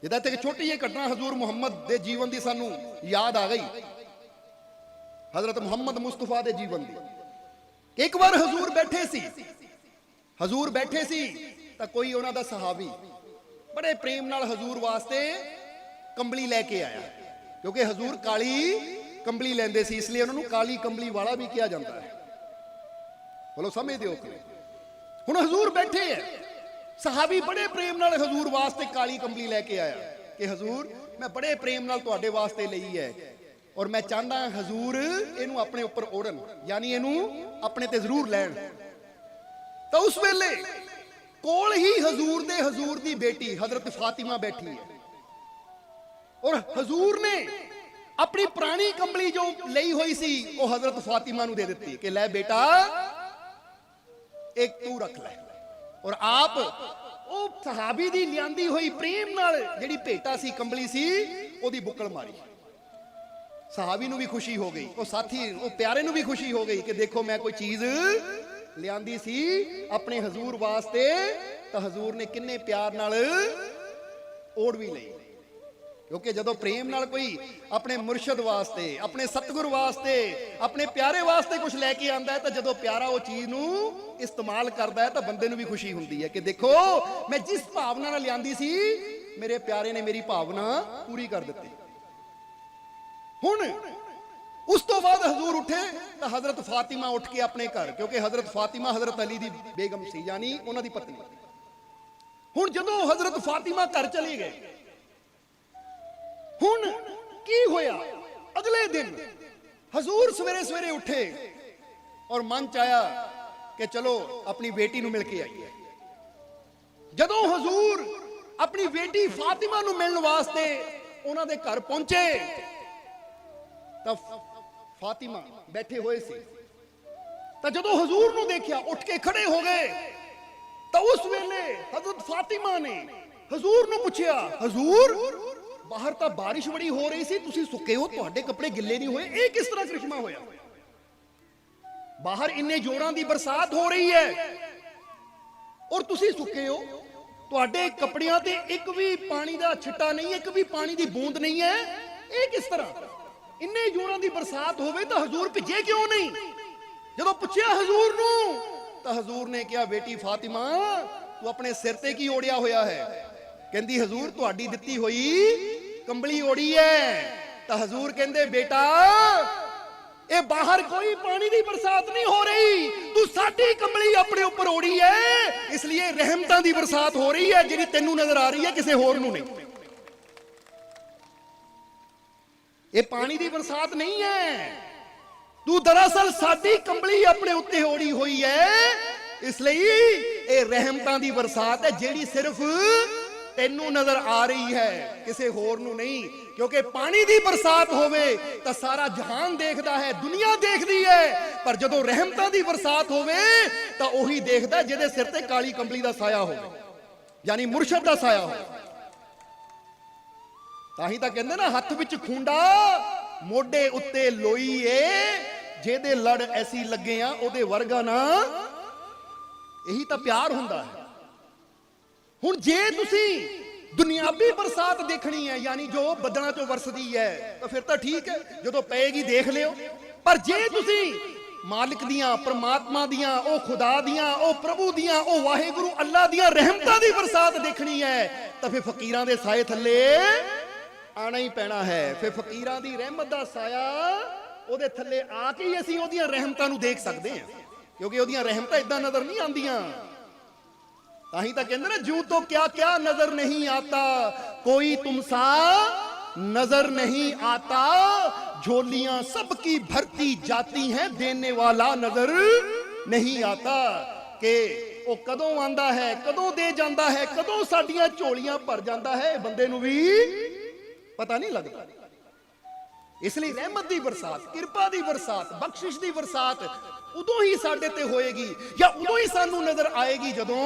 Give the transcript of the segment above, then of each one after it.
जिदा इत्थे एक छोटी जी घटना हजूर मुहम्मद के जीवन की सानू याद आ गई। हजरत मुहम्मद मुस्तफा के जीवन की एक बार हजूर बैठे सी तो कोई उन्हां दा सहाबी बड़े प्रेम नाल हजूर वास्ते कंबली लैके आया, क्योंकि हजूर काली कंबली लेंदे सी, इसलिए उन्होंने काली कंबली वाला भी कहा जाता है। बोलो समझते हो? हुण हजूर बैठे है, सहाबी बड़े प्रेम नाल हजूर वास्ते काली कंबली लैके आया कि हजूर मैं बड़े प्रेम नाल तुहाडे वास्ते लई है और मैं चाहता हजूर इनू अपने उपर ओढ़न, यानी इनू अपने ते जरूर लैन। तो उस वेले कोल ही हजूर दी बेटी हजरत फातिमा बैठी है और हजूर ने अपनी पुरानी कंबली जो लई हुई सी वो हजरत फातिमा नू दे दी कि लै बेटा एक तू रख लै। और आप वो सहाबी दी लियांदी हुई प्रेम नाल जिहड़ी भेटा सी कंबली सी ओदी बुक्कल मारी। सहाबी नू भी खुशी हो गई, वो साथी वो प्यारे नू भी खुशी हो गई कि देखो मैं कोई चीज लियांदी सी अपने हजूर वास्ते, तो हजूर ने किन्ने प्यार नाल ओढ़ भी लई। क्योंकि जदों प्रेम नाल कोई अपने मुर्शद वास्ते, अपने सतगुर वास्ते, अपने प्यारे वास्ते कुछ लैके आंदा है, तो जदों प्यारा वो चीज नू इस्तेमाल करता है तो बंदे नू भी खुशी हुंदी है कि देखो मैं जिस भावना नाल लियांदी सी मेरे प्यारे ने मेरी भावना पूरी कर दी। हुण उस तो बाद हजूर उठे तो हजरत फातिमा उठ के अपने घर, क्योंकि हजरत फातिमा हजरत अली दी बेगम सी, यानी उन्हां दी पत्नी। हुण जदों हजरत फातिमा घर चली गए, हुण की होया? अगले दिन हजूर सवेरे सवेरे उठे और मन च आया कि चलो अपनी बेटी नू मिल के आईए। जदों हजूर अपनी बेटी फातिमा नू मिलण वास्ते उन्हां दे घर पहुंचे तो फातिमा बैठे हुए सी, तो जदों हजूर नू देखिया उठ के खड़े हो गए। तो उस वेले हजरत फातिमा ने हजूर नू पूछया, हजूर बाहर तो बारिश बड़ी हो रही सी, तुसी सुके हो, तुहाडे कपड़े गिले नहीं हुए, ये किस तरह करिश्मा होया? बाहर इन्ने जोरां दी बरसात हो रही है और तुसी सुके हो, तुहाडे कपड़ियां ते एक भी पानी दा छिट्टा नहीं, एक भी पानी दी बूंद नहीं है, ये किस तरह? इन्ने जोरां दी बरसात होवे तो हजूर भिजे क्यों नहीं? जदों पुछया हजूर नू तो हजूर ने कहा, बेटी फातिमा तू अपने सिर ते की ओढ़िया होया है? कहंदी हजूर तुहाडी दित्ती होई कंबली ओढ़ी है। तो हजूर कहंदे बेटा ये बाहर कोई पानी दी बरसात नहीं हो रही, तू साडी कंबली अपने ऊपर ओढ़ी है, इसलिए रहमतां दी बरसात हो रही है जिहड़ी तैनू नजर आ रही है, किसी होर नू नहीं। ये पानी दी बरसात नहीं है, तू दरअसल साडी कंबली अपने उत्ते ओढ़ी हुई है, इसलिए ये रहमतां दी बरसात है जिहड़ी सिर्फ तैनू नजर आ रही है, किसी होर नू नहीं। क्योंकि पानी दी बरसात होवे तो सारा जहान देखदा है, दुनिया देखदी है, पर जदों रहमतां दी बरसात होवे तो ओही देखदा जिहदे सिर ते काली कंबली दा साया होवे, यानी मुर्शद दा साया होवे। ताही तां कहंदे ना हत्थ विच खूंडा मोढे उत्ते लोई ए, जेदे लड़ ऐसी लगे आ ओदे वर्गा ना, यही तां प्यार हुंदा है। हुण जे तुसी दुनियावी बरसात देखनी है, यानी जो बदना चो वरसदी है, तो फिर तो ठीक है, जो पेगी देख लियो। पर जे तुसी मालिक दियां, परमात्मा दियां, ओ खुदा दियां, ओ प्रभु दियां, ओ वाहिगुरु अल्लाह दियां रहमतां दी बरसात देखनी है, तो फिर फकीरां दे साए थल्ले आना ही पैना है। फिर फकीरां दी रहमत दा साया ओदे थल्ले आके ही असीं ओदियां रहमतां नू देख सकदे हां, क्योंकि ओदियां रहमतां इदां नजर नहीं आंदियां। ताही तां कहंदे ना जूं तो क्या क्या नजर नहीं आता, कोई तुमसा नजर नहीं आता, झोलियां सबकी भरती जाती हैं, देने वाला नजर नहीं आता। कि वो कदों आंदा है, कदों दे जांदा है, कदों साडियां झोलियां भर जांदा है, बंदे नू भी पता नहीं लगता। इसलिए रहमत दी बरसात, किरपा दी बरसात, बख्शिश दी बरसात उदों ही साडे ते होएगी या उदों ही सानू नजर आएगी जदों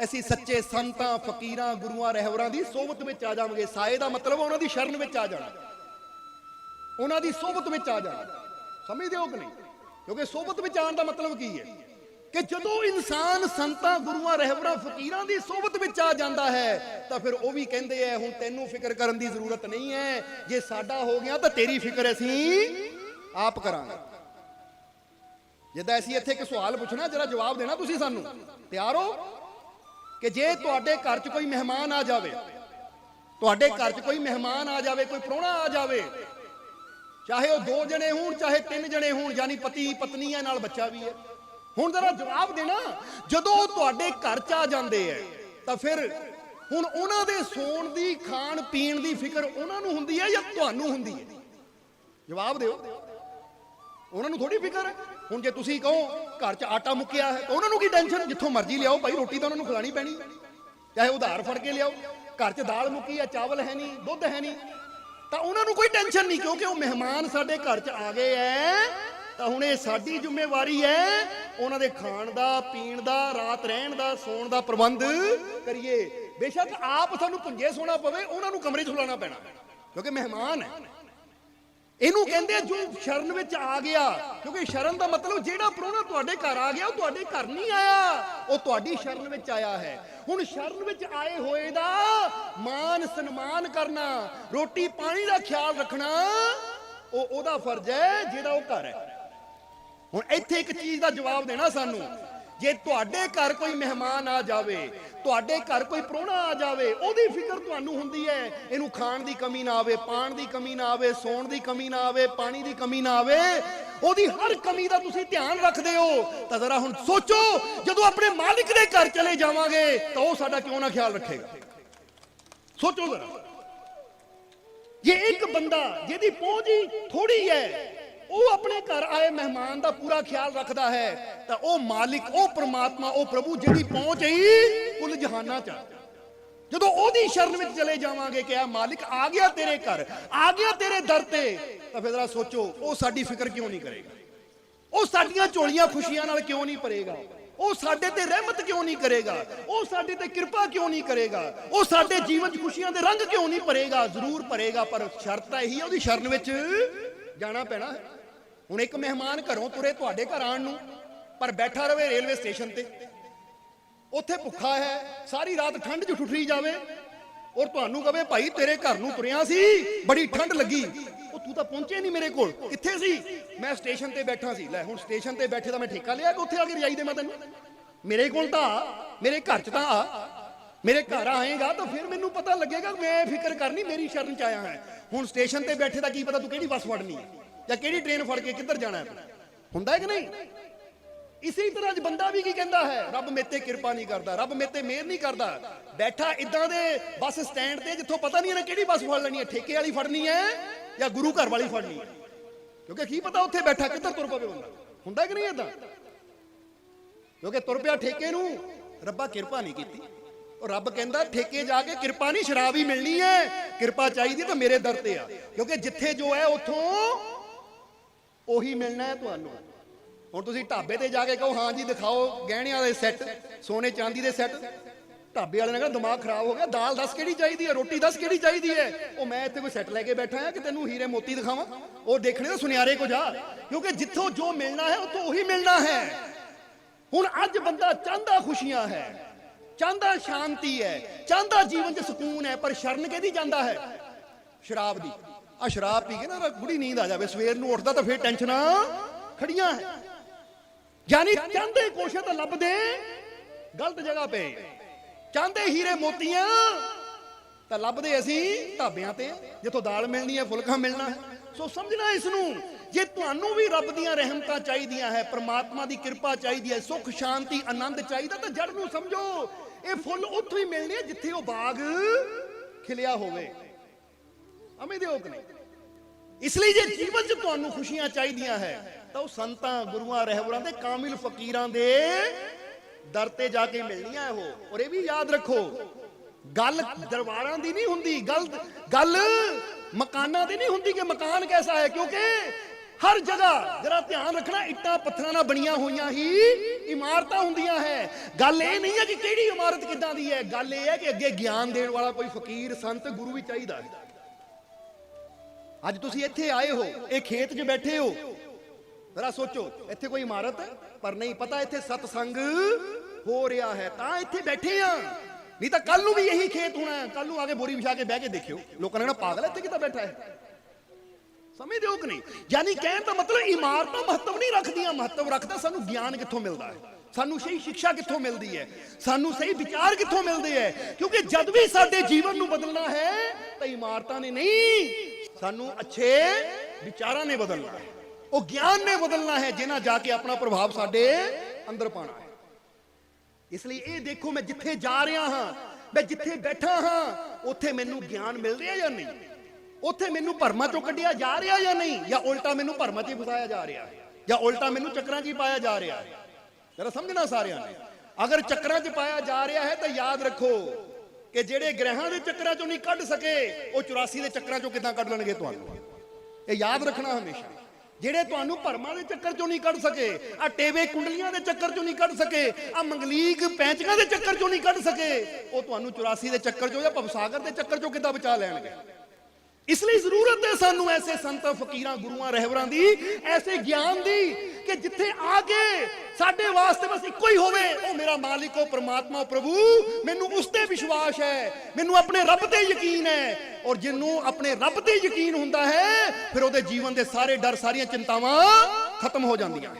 असीं सच्चे संतां, फकीरां, गुरुआं, रहबरां दी सोबत विच आ जावांगे। साए दा मतलब उन्हां दी शरण विच आ जाना, उन्हां दी सोबत विच आ जाना। समझदे हो कि नहीं? क्योंकि सोबत विच आउण दा मतलब की है ਕਿ ਜਦੋਂ ਇਨਸਾਨ ਸੰਤਾਂ ਗੁਰੂਆਂ ਰਹਿਬਰਾਂ ਫਕੀਰਾਂ ਦੀ ਸੋਬਤ ਵਿੱਚ ਆ ਜਾਂਦਾ ਹੈ ਤਾਂ ਫਿਰ ਉਹ ਵੀ ਕਹਿੰਦੇ ਐ ਹੁਣ ਤੈਨੂੰ ਫਿਕਰ ਕਰਨ ਦੀ ਜ਼ਰੂਰਤ ਨਹੀਂ ਹੈ, ਜੇ ਸਾਡਾ ਹੋ ਗਿਆ ਤਾਂ ਤੇਰੀ ਫਿਕਰ ਅਸੀਂ ਆਪ ਕਰਾਂਗੇ। ਜਿੱਦਾਂ ਅਸੀਂ ਇੱਥੇ ਇੱਕ ਸਵਾਲ ਪੁੱਛਣਾ, ਜਰਾ ਜਵਾਬ ਦੇਣਾ ਤੁਸੀਂ ਸਾਨੂੰ। ਤਿਆਰ ਹੋ? ਕਿ ਜੇ ਤੁਹਾਡੇ ਘਰ 'ਚ ਕੋਈ ਮਹਿਮਾਨ ਆ ਜਾਵੇ, ਤੁਹਾਡੇ ਘਰ 'ਚ ਕੋਈ ਮਹਿਮਾਨ ਆ ਜਾਵੇ, ਕੋਈ ਪ੍ਰਾਹੁਣਾ ਆ ਜਾਵੇ, ਚਾਹੇ ਉਹ 2 ਜਣੇ ਹੋਣ ਚਾਹੇ 3 ਜਣੇ ਹੋਣ, ਯਾਨੀ ਪਤੀ ਪਤਨੀ ਹੈ ਨਾਲ ਬੱਚਾ ਵੀ ਹੈ, ਹੁਣ ਜਰਾ ਜਵਾਬ ਦੇਣਾ, ਜਦੋਂ ਉਹ ਤੁਹਾਡੇ ਘਰ 'ਚ ਆ ਜਾਂਦੇ ਐ ਤਾਂ ਫਿਰ ਹੁਣ ਉਹਨਾਂ ਦੇ ਸੌਣ ਦੀ ਖਾਣ ਪੀਣ ਦੀ ਫਿਕਰ ਉਹਨਾਂ ਨੂੰ ਹੁੰਦੀ ਹੈ ਜਾਂ ਤੁਹਾਨੂੰ ਹੁੰਦੀ ਹੈ? ਜਵਾਬ ਦਿਓ। ਉਹਨਾਂ ਨੂੰ ਥੋੜੀ ਫਿਕਰ ਹੈ। ਹੁਣ ਜੇ ਤੁਸੀਂ ਕਹੋ ਘਰ 'ਚ ਆਟਾ ਮੁੱਕਿਆ ਹੈ ਤਾਂ ਉਹਨਾਂ ਨੂੰ ਕੀ ਟੈਨਸ਼ਨ, ਜਿੱਥੋਂ ਮਰਜ਼ੀ ਲਿਆਓ ਭਾਈ, ਰੋਟੀ ਤਾਂ ਉਹਨਾਂ ਨੂੰ ਖਿਲਾਣੀ ਪੈਣੀ, ਚਾਹੇ ਉਧਾਰ ਫੜ ਕੇ ਲਿਆਓ। ਘਰ 'ਚ ਦਾਲ ਮੁੱਕੀ ਹੈ, ਚਾਵਲ ਹੈ ਨਹੀਂ, ਦੁੱਧ ਹੈ ਨਹੀਂ, ਤਾਂ ਉਹਨਾਂ ਨੂੰ ਕੋਈ ਟੈਨਸ਼ਨ ਨਹੀਂ, ਕਿਉਂਕਿ ਉਹ ਮਹਿਮਾਨ ਸਾਡੇ ਘਰ 'ਚ ਆ ਗਏ ਐ ਤਾਂ ਹੁਣ ਇਹ ਸਾਡੀ ਜ਼ਿੰਮੇਵਾਰੀ ਹੈ ਉਹਨਾਂ ਦੇ ਖਾਣ ਦਾ, ਪੀਣ ਦਾ, ਰਾਤ ਰਹਿਣ ਦਾ, ਸੌਣ ਦਾ ਪ੍ਰਬੰਧ ਕਰੀਏ। ਬੇਸ਼ੱਕ ਆਪ ਸਾਨੂੰ ਪੁੰਜੇ ਸੋਣਾ ਪਵੇ, ਉਹਨਾਂ ਨੂੰ ਕਮਰੇ 'ਚ ਸੁਲਾਣਾ ਪੈਣਾ, ਕਿਉਂਕਿ ਮਹਿਮਾਨ ਹੈ। ਇਹਨੂੰ ਕਹਿੰਦੇ ਜੋ ਸ਼ਰਨ ਵਿੱਚ ਆ ਗਿਆ, ਕਿਉਂਕਿ ਸ਼ਰਨ ਦਾ ਮਤਲਬ ਜਿਹੜਾ ਪ੍ਰਾਹੁਣਾ ਤੁਹਾਡੇ ਘਰ ਆ ਗਿਆ ਉਹ ਤੁਹਾਡੇ ਘਰ ਨਹੀਂ ਆਇਆ, ਉਹ ਤੁਹਾਡੀ ਸ਼ਰਨ ਵਿੱਚ ਆਇਆ ਹੈ। ਹੁਣ ਸ਼ਰਨ ਵਿੱਚ ਆਏ ਹੋਏ ਦਾ ਮਾਨ ਸਨਮਾਨ ਕਰਨਾ, ਰੋਟੀ ਪਾਣੀ ਦਾ ਖਿਆਲ ਰੱਖਣਾ ਉਹ ਉਹਦਾ ਫਰਜ਼ ਹੈ ਜਿਹੜਾ ਉਹ ਘਰ ਹੈ। ਹੁਣ ਇੱਥੇ ਇੱਕ ਚੀਜ਼ ਦਾ ਜਵਾਬ ਦੇਣਾ ਸਾਨੂੰ, ਜੇ ਤੁਹਾਡੇ ਘਰ ਕੋਈ ਮਹਿਮਾਨ ਆ ਜਾਵੇ, ਤੁਹਾਡੇ ਘਰ ਕੋਈ ਪ੍ਰਾਹੁਣਾ ਆ ਜਾਵੇ, ਉਹਦੀ ਫਿਕਰ ਤੁਹਾਨੂੰ ਹੁੰਦੀ ਹੈ, ਇਹਨੂੰ ਖਾਣ ਦੀ ਕਮੀ ਨਾ ਆਵੇ, ਪਾਣ ਦੀ ਕਮੀ ਨਾ ਆਵੇ, ਸੌਣ ਦੀ ਕਮੀ ਨਾ ਆਵੇ, ਪਾਣੀ ਦੀ ਕਮੀ ਨਾ ਆਵੇ, ਉਹਦੀ ਹਰ ਕਮੀ ਦਾ ਤੁਸੀਂ ਧਿਆਨ ਰੱਖਦੇ ਹੋ, ਤਾਂ ਜ਼ਰਾ ਹੁਣ ਸੋਚੋ ਜਦੋਂ ਆਪਣੇ ਮਾਲਿਕ ਦੇ ਘਰ ਚਲੇ ਜਾਵਾਂਗੇ ਤਾਂ ਉਹ ਸਾਡਾ ਕਿਉਂ ਨਾ ਖਿਆਲ ਰੱਖੇਗਾ। ਸੋਚੋ ਜ਼ਰਾ, ਜੇ ਇੱਕ ਬੰਦਾ ਜਿਹਦੀ ਪਹੁੰਚ ਹੀ ਥੋੜੀ ਹੈ ਉਹ ਆਪਣੇ ਘਰ ਆਏ ਮਹਿਮਾਨ ਦਾ ਪੂਰਾ ਖਿਆਲ ਰੱਖਦਾ ਹੈ ਤਾਂ ਉਹ ਮਾਲਿਕ, ਉਹ ਪ੍ਰਮਾਤਮਾ, ਉਹ ਪ੍ਰਭੂ ਜਿਹਦੀ ਪਹੁੰਚ ਹੀ ਕੁੱਲ ਜਹਾਨਾਂ 'ਚ, ਜਦੋਂ ਉਹਦੀ ਸ਼ਰਨ ਵਿੱਚ ਚਲੇ ਜਾਵਾਂਗੇ ਕਿ ਆ ਮਾਲਿਕ ਆ ਗਿਆ ਤੇਰੇ ਘਰ, ਆ ਗਿਆ ਤੇਰੇ ਦਰ ਤੇ, ਤਾਂ ਫਿਰ ਜ਼ਰਾ ਸੋਚੋ ਉਹ ਸਾਡੀ ਫਿਕਰ ਕਿਉਂ ਨਹੀਂ ਕਰੇਗਾ, ਉਹ ਸਾਡੀਆਂ ਝੋਲੀਆਂ ਖੁਸ਼ੀਆਂ ਨਾਲ ਕਿਉਂ ਨਹੀਂ ਭਰੇਗਾ, ਉਹ ਸਾਡੇ ਤੇ ਰਹਿਮਤ ਕਿਉਂ ਨਹੀਂ ਕਰੇਗਾ, ਉਹ ਸਾਡੇ ਤੇ ਕਿਰਪਾ ਕਿਉਂ ਨਹੀਂ ਕਰੇਗਾ, ਉਹ ਸਾਡੇ ਜੀਵਨ 'ਚ ਖੁਸ਼ੀਆਂ ਦੇ ਰੰਗ ਕਿਉਂ ਨਹੀਂ ਭਰੇਗਾ। ਜ਼ਰੂਰ ਭਰੇਗਾ, ਪਰ ਸ਼ਰਤ ਤਾਂ ਇਹੀ ਹੈ ਉਹਦੀ ਸ਼ਰਨ ਵਿੱਚ ਜਾਣਾ ਪੈਣਾ। ਹੁਣ ਇੱਕ ਮਹਿਮਾਨ ਘਰੋਂ ਤੁਰੇ ਤੁਹਾਡੇ ਘਰ ਆਉਣ ਨੂੰ, ਪਰ ਬੈਠਾ ਰਵੇ ਰੇਲਵੇ ਸਟੇਸ਼ਨ ਤੇ, ਉੱਥੇ ਭੁੱਖਾ ਹੈ, ਸਾਰੀ ਰਾਤ ਠੰਡ 'ਚ ਠੁਠਰੀ ਜਾਵੇ ਔਰ ਤੁਹਾਨੂੰ ਕਵੇ ਭਾਈ ਤੇਰੇ ਘਰ ਨੂੰ ਤੁਰਿਆ ਸੀ, ਬੜੀ ਠੰਡ ਲੱਗੀ, ਉਹ ਤੂੰ ਤਾਂ ਪਹੁੰਚੇ ਨਹੀਂ ਮੇਰੇ ਕੋਲ, ਕਿੱਥੇ ਸੀ? ਮੈਂ ਸਟੇਸ਼ਨ ਤੇ ਬੈਠਾ ਸੀ। ਲੈ ਹੁਣ ਸਟੇਸ਼ਨ ਤੇ ਬੈਠੇ ਤਾਂ ਮੈਂ ਠੇਕਾ ਲਿਆ ਕਿ ਉੱਥੇ ਆ ਕੇ ਰਜਾਈ ਦੇ ਮੈਂ ਤੈਨੂੰ, ਮੇਰੇ ਕੋਲ ਤਾਂ ਮੇਰੇ ਘਰ 'ਚ ਤਾਂ ਆ, ਮੇਰੇ ਘਰ ਆਏਗਾ ਤਾਂ ਫਿਰ ਮੈਨੂੰ ਪਤਾ ਲੱਗੇਗਾ ਮੈਂ ਫਿਕਰ ਕਰਨੀ, ਮੇਰੀ ਸ਼ਰਨ 'ਚ ਆਇਆ ਹੈ। ਹੁਣ ਸਟੇਸ਼ਨ ਤੇ ਬੈਠੇ ਦਾ ਕੀ ਪਤਾ ਤੂੰ ਕਿਹੜੀ ਬੱਸ ਫੜਨੀ ਹੈ ਜਾਂ ਕਿਹੜੀ ਟ੍ਰੇਨ ਫੜ ਕੇ ਕਿੱਧਰ ਜਾਣਾ ਹੈ, ਹੁੰਦਾ ਕਿ ਨਹੀਂ? ਇਸੇ ਤਰ੍ਹਾਂ ਅੱਜ ਬੰਦਾ ਵੀ ਕੀ ਕਹਿੰਦਾ ਹੈ, ਰੱਬ ਮੇਤੇ ਕਿਰਪਾ ਨਹੀਂ ਕਰਦਾ, ਰੱਬ ਮੇਤੇ ਮਿਹਰ ਨਹੀਂ ਕਰਦਾ, ਬੈਠਾ ਇਦਾਂ ਦੇ ਬੱਸ ਸਟੈਂਡ ਤੇ ਜਿੱਥੋਂ ਪਤਾ ਨਹੀਂ ਇਹਨੇ ਕਿਹੜੀ ਬੱਸ ਫੜ ਲੈਣੀ ਹੈ, ਠੇਕੇ ਵਾਲੀ ਫੜਨੀ ਹੈ ਜਾਂ ਗੁਰੂ ਘਰ ਵਾਲੀ ਫੜਨੀ ਹੈ, ਕਿਉਂਕਿ ਕੀ ਪਤਾ ਉੱਥੇ ਬੈਠਾ ਕਿੱਧਰ ਤੁਰ ਪਵੇ ਬੰਦਾ, ਹੁੰਦਾ ਕਿ ਨਹੀਂ ਏਦਾਂ? ਕਿਉਂਕਿ ਤੁਰ ਪਿਆ ਠੇਕੇ ਨੂੰ, ਰੱਬਾ ਕਿਰਪਾ ਨਹੀਂ ਕੀਤੀ। ਉਹ ਰੱਬ ਕਹਿੰਦਾ ਠੇਕੇ ਜਾ ਕੇ ਕਿਰਪਾ ਨਹੀਂ, ਸ਼ਰਾਬ ਹੀ ਮਿਲਣੀ ਹੈ, ਕਿਰਪਾ ਚਾਹੀਦੀ ਤਾਂ ਮੇਰੇ ਦਰ ਤੇ ਆ, ਕਿਉਂਕਿ ਜਿੱਥੇ ਜੋ ਹੈ ਉੱਥੋਂ ਉਹੀ ਮਿਲਣਾ ਹੈ ਤੁਹਾਨੂੰ। ਹੁਣ ਤੁਸੀਂ ਢਾਬੇ ਤੇ ਜਾ ਕੇ ਕਹੋ ਹਾਂ ਜੀ ਦਿਖਾਓ ਗਹਿਣਿਆਂ ਦੇ ਸੈੱਟ, ਸੋਨੇ ਚਾਂਦੀ ਦੇ ਸੈੱਟ, ਢਾਬੇ ਵਾਲੇ ਨੇ ਕਿਹਾ ਦਿਮਾਗ ਖਰਾਬ ਹੋ ਗਿਆ, ਦਾਲ ਦੱਸ ਕਿਹੜੀ ਚਾਹੀਦੀ ਹੈ, ਰੋਟੀ ਦੱਸ ਕਿਹੜੀ ਚਾਹੀਦੀ ਹੈ, ਉਹ ਮੈਂ ਇੱਥੇ ਕੋਈ ਸੈੱਟ ਲੈ ਕੇ ਬੈਠਾ ਹਾਂ ਕਿ ਤੈਨੂੰ ਹੀਰੇ ਮੋਤੀ ਦਿਖਾਵਾਂ, ਉਹ ਦੇਖਣੇ ਤਾਂ ਸੁਨਿਆਰੇ ਕੋ ਜਾ, ਕਿਉਂਕਿ ਜਿੱਥੋਂ ਜੋ ਮਿਲਣਾ ਹੈ ਉੱਥੋਂ ਉਹੀ ਮਿਲਣਾ ਹੈ। ਹੁਣ ਅੱਜ ਬੰਦਾ ਚਾਹੁੰਦਾ ਖੁਸ਼ੀਆਂ ਹੈ, ਚਾਹੁੰਦਾ ਸ਼ਾਂਤੀ ਹੈ, ਚਾਹੁੰਦਾ ਜੀਵਨ 'ਚ ਸਕੂਨ ਹੈ, ਪਰ ਸ਼ਰਨ ਕਿਹਦੀ ਜਾਂਦਾ ਹੈ? ਸ਼ਰਾਬ ਦੀ। ਆ ਸ਼ਰਾਬ ਪੀ ਕੇ ਨਾ ਬੁੜੀ ਨੀਂਦ ਆ ਜਾਵੇ, ਸਵੇਰ ਨੂੰ ਉੱਠਦਾ ਤਾਂ ਫਿਰ ਟੈਨਸ਼ਨਾਂ ਖੜੀਆਂ ਹੈ, ਯਾਨੀ ਚਾਹੁੰਦੇ ਕੁਛ ਤਾਂ ਲੱਭਦੇ ਗਲਤ ਜਗ੍ਹਾ ਪਏ, ਚਾਹੁੰਦੇ ਹੀਰੇ ਮੋਤੀਆਂ ਤਾਂ ਲੱਭਦੇ ਅਸੀਂ ਢਾਬਿਆਂ ਤੇ, ਜਿੱਥੋਂ ਦਾਲ ਮਿਲਣੀ ਹੈ, ਫੁਲਕਾ ਮਿਲਣਾ ਹੈ। ਸੋ ਸਮਝਣਾ ਇਸ ਨੂੰ, ਜੇ ਤੁਹਾਨੂੰ ਵੀ ਰੱਬ ਦੀਆਂ ਰਹਿਮਤਾਂ ਚਾਹੀਦੀਆਂ ਹੈ, ਪ੍ਰਮਾਤਮਾ ਦੀ ਕਿਰਪਾ ਚਾਹੀਦੀ ਹੈ, ਸੁੱਖ ਸ਼ਾਂਤੀ ਆਨੰਦ ਚਾਹੀਦਾ, ਤਾਂ ਜੜ ਨੂੰ ਸਮਝੋ, ਇਹ ਫੁੱਲ ਉੱਥੋਂ ਹੀ ਮਿਲਣੇ ਜਿੱਥੇ ਉਹ ਬਾਗ ਖਿਲਿਆ ਹੋਵੇ। ਅਮੇ ਦੇ ਔਕ ਨਹੀਂ। ਇਸ ਲਈ ਜੇ ਜੀਵਨ 'ਚ ਤੁਹਾਨੂੰ ਖੁਸ਼ੀਆਂ ਚਾਹੀਦੀਆਂ ਹੈ ਤਾਂ ਉਹ ਸੰਤਾਂ ਗੁਰੂਆਂ ਰਹਿਬਰਾਂ ਦੇ ਕਾਮਿਲ ਫਕੀਰਾਂ ਦੇ ਦਰ ਤੇ ਜਾ ਕੇ ਮਿਲਣੀਆਂ ਉਹ। ਔਰ ਇਹ ਵੀ ਯਾਦ ਰੱਖੋ, ਗੱਲ ਦਰਬਾਰਾਂ ਦੀ ਨਹੀਂ ਹੁੰਦੀ, ਗੱਲ ਮਕਾਨਾਂ ਦੀ ਨਹੀਂ ਹੁੰਦੀ ਕਿ ਮਕਾਨ ਕੈਸਾ ਹੈ, ਕਿਉਂਕਿ ਹਰ ਜਗ੍ਹਾ ਜਰਾ ਧਿਆਨ ਰੱਖਣਾ ਇੱਟਾਂ ਪੱਥਰਾਂ ਨਾਲ ਬਣੀਆਂ ਹੋਈਆਂ ਹੀ ਇਮਾਰਤਾਂ ਹੁੰਦੀਆਂ ਹੈ। ਗੱਲ ਇਹ ਨਹੀਂ ਹੈ ਕਿ ਕਿਹੜੀ ਇਮਾਰਤ ਕਿੱਦਾਂ ਦੀ ਹੈ, ਗੱਲ ਇਹ ਹੈ ਕਿ ਅੱਗੇ ਗਿਆਨ ਦੇਣ ਵਾਲਾ ਕੋਈ ਫਕੀਰ ਸੰਤ ਗੁਰੂ ਵੀ ਚਾਹੀਦਾ ਹੈ। ਅੱਜ ਤੁਸੀਂ ਇੱਥੇ ਆਏ ਹੋ, ਇਹ ਖੇਤ 'ਚ ਬੈਠੇ ਹੋ, जरा सोचो, इत्थे कोई इमारत पर नहीं, पता इत्थे सत्संग हो रहा है, तां इत्थे बैठे आ, नहीं तो कल भी यही खेत होना है। कल आके बोरी बिछा के बह के देखियो, लोगों ने कहना पागल इत्थे कितना बैठा है। समझदे हो कि नहीं? यानी कहने का मतलब इमारतां महत्व नहीं रखदियां, महत्व रखदा सानू ज्ञान कित्थों मिलदा है, सानू सही शिक्षा कित्थों मिलदी है, सानू सही विचार कित्थों मिलदे है। क्योंकि जद भी साडे जीवन नू बदलना है तो इमारतां ने नहीं, सानू अच्छे विचारां ने बदलना है, वो ज्ञान ने बदलना है, जिन्हां जाके अपना प्रभाव साडे अंदर पाना है। इसलिए ये देखो, मैं जिथे जा रहा हाँ, मैं जिथे बैठा हाँ, उत्थे मैनू ज्ञान मिल रहा या नहीं, उत्थे मैनू भरमा चों कढ़िया जा रहा या नहीं, या उल्टा मैनू भरमा च फसाया जा रहा है, या उल्टा मैनू चक्रां च पाया जा रहा है। जरा समझना सारिਆਂ ने, अगर चक्रां च पाया जा रहा है तो याद रखो कि ਜਿਹੜੇ ग्रहां ਦੇ ਚੱਕਰਾਂ ਚੋਂ नहीं ਕੱਢ सके, वो 84 ਦੇ ਚੱਕਰਾਂ ਚੋਂ ਕਿੱਦਾਂ ਕੱਢ ਲੈਣਗੇ ਤੁਹਾਨੂੰ। ਇਹ याद रखना हमेशा। ਜਿਹੜੇ ਤੁਹਾਨੂੰ ਭਰਮਾਂ ਦੇ ਚੱਕਰ ਚੋਂ ਨਹੀਂ ਕੱਢ ਸਕੇ, ਆ ਟੇਵੇ ਕੁੰਡਲੀਆਂ ਦੇ ਚੱਕਰ ਚੋਂ ਨਹੀਂ ਕੱਢ ਸਕੇ, ਆ ਮੰਗਲੀਕ ਪੈਂਚਕਾਂ ਦੇ ਚੱਕਰ ਚੋਂ ਨਹੀਂ ਕੱਢ ਸਕੇ, ਉਹ ਤੁਹਾਨੂੰ 84 ਦੇ ਚੱਕਰ ਚੋਂ ਜਾਂ ਭਵਸਾਗਰ ਦੇ ਚੱਕਰ ਚੋਂ ਕਿੱਦਾਂ ਬਚਾ ਲੈਣਗੇ। इसलिए जरूरत है सानू ऐसे संत फकीरां गुरुआं रहबरां दी, ऐसे ज्ञान दी कि जिथे आके साडे वास्ते बस इको ही होवे, ओ मेरा मालिक, ओ परमात्मा, ओ प्रभु, मैनू उस ते विश्वास है, मैनू अपने रब ते यकीन है। और जिन्नू अपने रब ते यकीन हुंदा है, फिर ओदे जीवन दे सारे डर, सारियां चिंतावां खत्म हो जांदियां।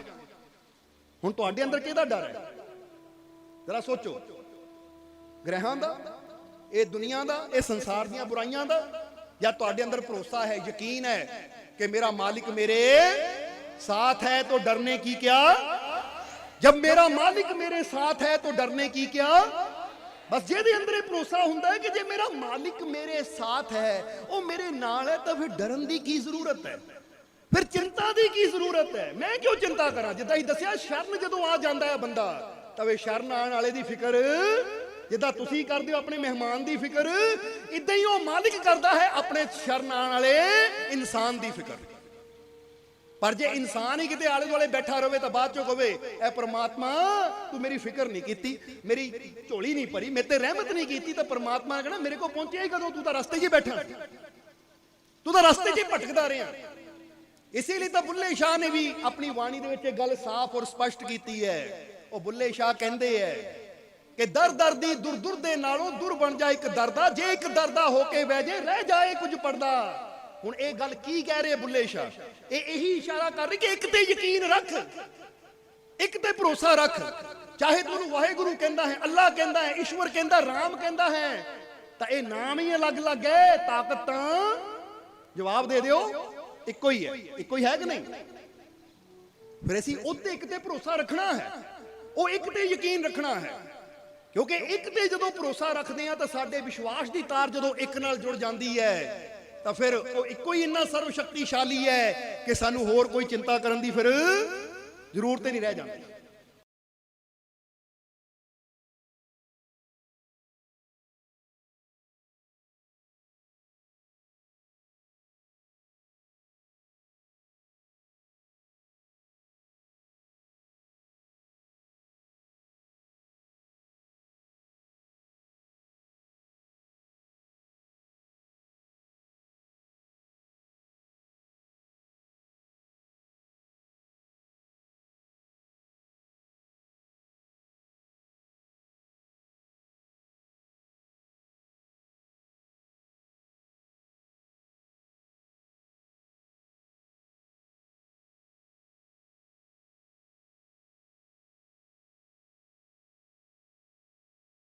हुण तुहाडे अंदर किहदा डर है? जरा सोचो, ग्रहां दा, ये दुनिया दा, ये संसार दीयां बुराइयां दा, या तुहाडे अंदर भरोसा है, यकीन है कि मेरा मालिक मेरे साथ है तो डरने की क्या। जब मेरा मालिक मेरे साथ है तो डरने की क्या। बस जेदे अंदर भरोसा हुंदा है कि जे मेरा मालिक मेरे साथ है, वो मेरे नाल है, तो फिर डरन दी की जरूरत है, फिर चिंता दी की जरूरत है। मैं क्यों चिंता करा? जिद्दां ही दस्सिया, शरण जदों आ जांदा है बंदा, तवे शरण आने वाले दी फिक्र जिद्दां तुसीं करदे हो अपने मेहमान दी फिक्र, इदां ही वो मालिक करदा है अपने शरण आने वाले इंसान दी फिक्र। पर जे इंसान ही किते आले दुआले बैठा रहे तो बाद चो कहे, ऐ परमात्मा तू मेरी फिक्र नहीं कीती, मेरी झोली नहीं भरी, मेरे ते रहमत नहीं कीती, तो परमात्मा ने कहना मेरे को पहुंचे ही कदों, तू तो रास्ते 'च ही बैठा, तू तो रास्ते 'च ही भटकदा रहा। इसीलिए तो बुल्ले शाह ने भी अपनी वाणी दे विच गल साफ और स्पष्ट की है। वो बुल्ले शाह कहंदे है कि दर दर दी दुर दुर दे नालों दुर बन जाए एक दरदा, जे एक दरदा होके बह जाए रह जाए कुछ पड़दा। हुण ये गल की कह रहे बुल्ले शाह? यही इशारा कर रहे कि एक ते यकीन रख, एक ते भरोसा रख, चाहे तू वाहेगुरु कहंदा है, अल्लाह कहंदा है, ईश्वर कहंदा, राम कहंदा है, तो ये नाम ही अलग अलग है, ताकत जवाब दे दिओ इको ही है, इको ही है कि नहीं। फिर असीं उत्ते एक ते भरोसा रखना है, वो एक ते यकीन रखना है, क्योंकि एक ते जदों भरोसा रखते हैं तो साडे विश्वास की तार जदों एक नाल जुड़ जाती है, तो फिर वो इको ही इन्ना सर्वशक्तिशाली है कि सानू होर कोई चिंता करन दी फिर जरूरत ही नहीं रह जाती।